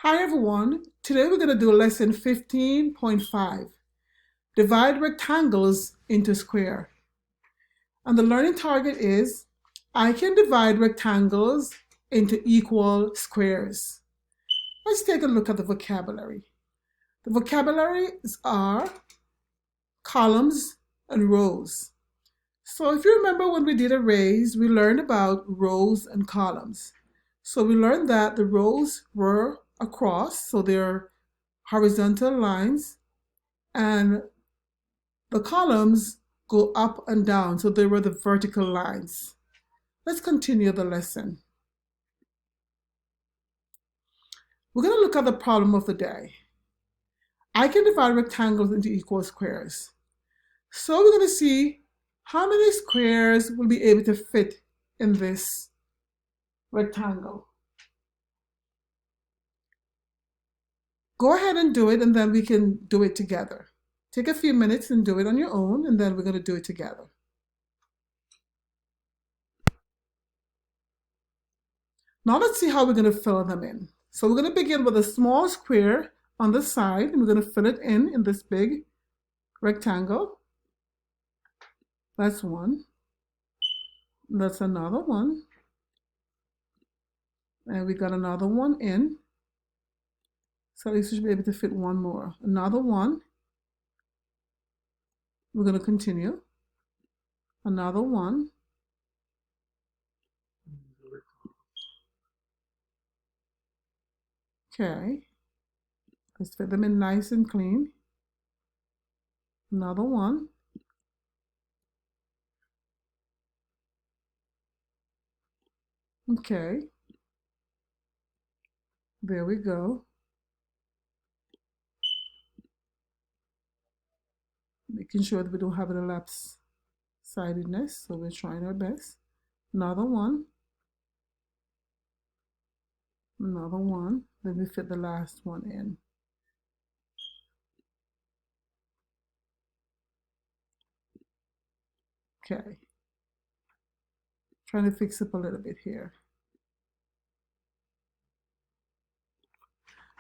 Hi everyone, today we're going to do lesson 15.5, divide rectangles into square. And the learning target is, I can divide rectangles into equal squares. Let's take a look at the vocabulary. The vocabularies are columns and rows. So if you remember when we did arrays, we learned about rows and columns. So we learned that the rows were across, so they're horizontal lines, and the columns go up and down, so they were the vertical lines. Let's continue the lesson. We're going to look at the problem of the day. I can divide rectangles into equal squares. So we're going to see how many squares will be able to fit in this rectangle. Go ahead and do it, and then we can do it together. Take a few minutes and do it on your own, and then we're going to do it together. Now let's see how we're going to fill them in. So we're going to begin with a small square on the side, and we're going to fill it in this big rectangle. That's one. That's another one. And we got another one in. So at least we should be able to fit one more. Another one. We're going to continue. Another one. Okay. Let's fit them in nice and clean. Another one. Okay. There we go. Making sure that we don't have an elapsed-sidedness, so we're trying our best. Another one. Another one. Let me fit the last one in. Okay. Trying to fix up a little bit here.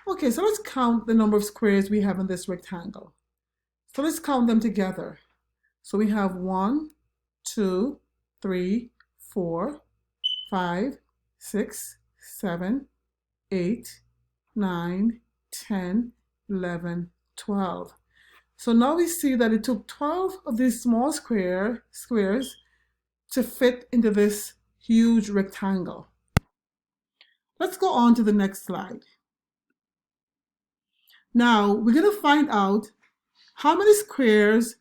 Okay, so let's count the number of squares we have in this rectangle. So let's count them together. So we have 1, 2, 3, 4, 5, 6, 7, 8, 9, 10, 11, 12. So now we see that it took 12 of these small squares to fit into this huge rectangle. Let's go on to the next slide. Now we're going to find out how many squares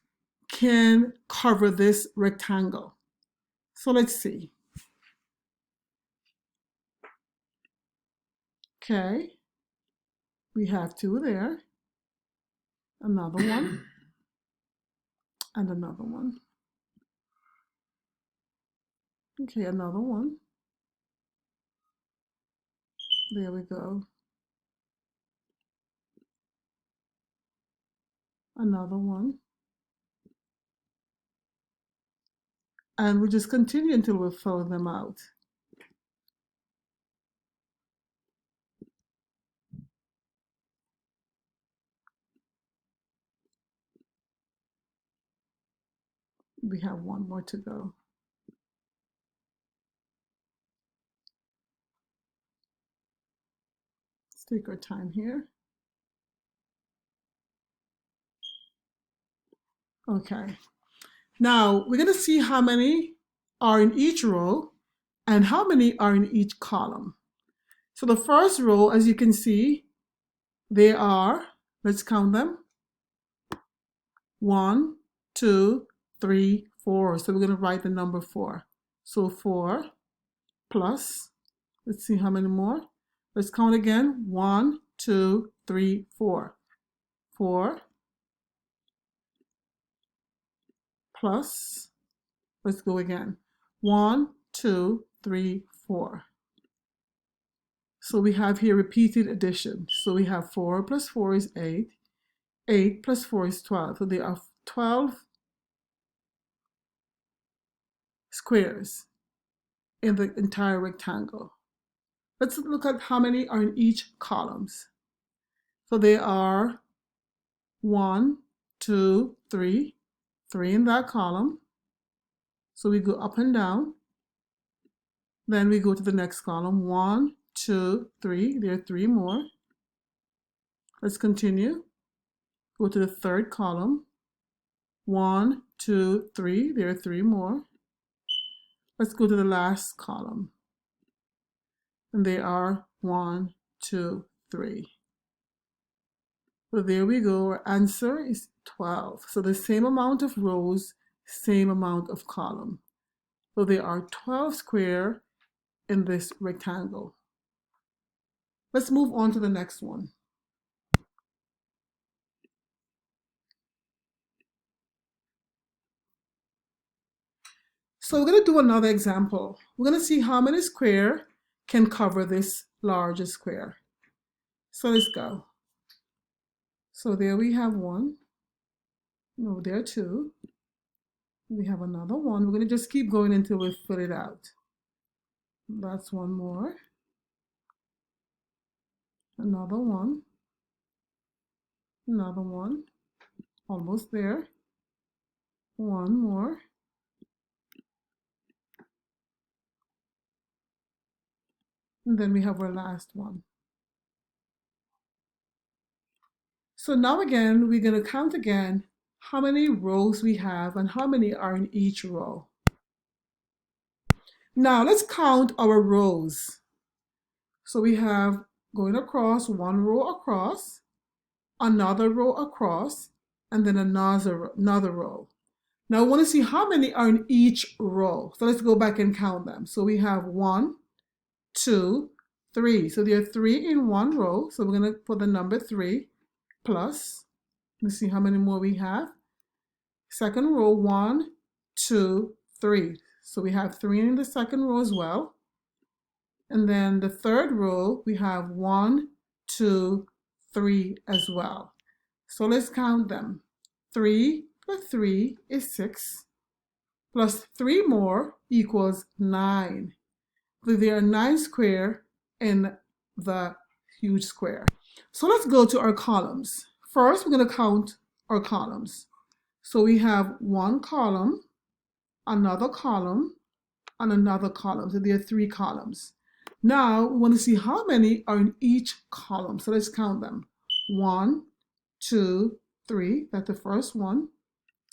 can cover this rectangle. So let's see. Okay, we have 2 there, another one, and another one. Okay, another one. There we go. Another one. And we just continue until we fill them out. We have one more to go. Let's take our time here. Okay. Now we're going to see how many are in each row and how many are in each column. So the first row, as you can see, they are, let's count them. 1, 2, 3, 4. So we're going to write the number 4. So 4 plus, let's see how many more. Let's count again. 1, 2, 3, 4. 4 plus, let's go again. 1, 2, 3, 4. So we have here repeated addition. So we have 4 plus 4 is 8. 8 plus 4 is 12. So there are 12 squares in the entire rectangle. Let's look at how many are in each columns. So they are 1, 2, 3, 3 in that column. So we go up and down. Then we go to the next column. 1, 2, 3. There are 3 more. Let's continue. Go to the third column. 1, 2, 3. There are 3 more. Let's go to the last column. And they are 1, 2, 3. So there we go. Our answer is 12. So the same amount of rows, same amount of column. So there are 12 squares in this rectangle. Let's move on to the next one. So we're going to do another example. We're going to see how many squares can cover this larger square. So let's go. So there we have 1. No, there are 2. We have another 1. We're going to just keep going until we fill it out. That's 1 more. Another 1. Another 1. Almost there. 1 more. And then we have our last one. So now again, we're going to count again how many rows we have and how many are in each row. Now let's count our rows. So we have going across, 1 row across, another row across, and then another row. Now I want to see how many are in each row. So let's go back and count them. So we have 1, 2, 3. So there are 3 in 1 row. So we're going to put the number 3 plus. Let's see how many more we have. Second row, 1, 2, 3. So we have 3 in the second row as well. And then the third row, we have 1, 2, 3 as well. So let's count them. 3 plus 3 is 6. Plus 3 more equals 9. So there are 9 squares in the huge square. So let's go to our columns. First, we're going to count our columns. So we have 1 column, another column, and another column. So there are 3 columns. Now we want to see how many are in each column. So let's count them. 1, 2, 3. That's the first one.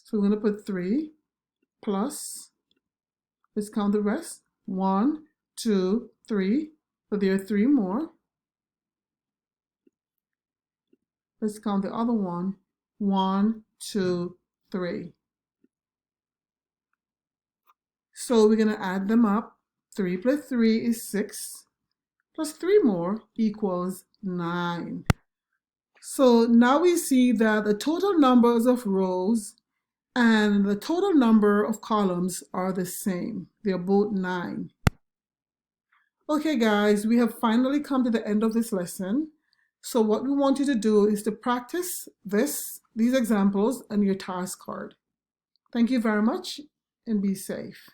So we're going to put 3 plus. Let's count the rest. 1, 2, 3. So there are 3 more. Let's count the other one. 1, 2, 3. So we're going to add them up. 3 plus 3 is 6. Plus 3 more equals 9. So now we see that the total numbers of rows and the total number of columns are the same. They're both 9. Okay guys, we have finally come to the end of this lesson. So what we want you to do is to practice these examples on your task card. Thank you very much and be safe.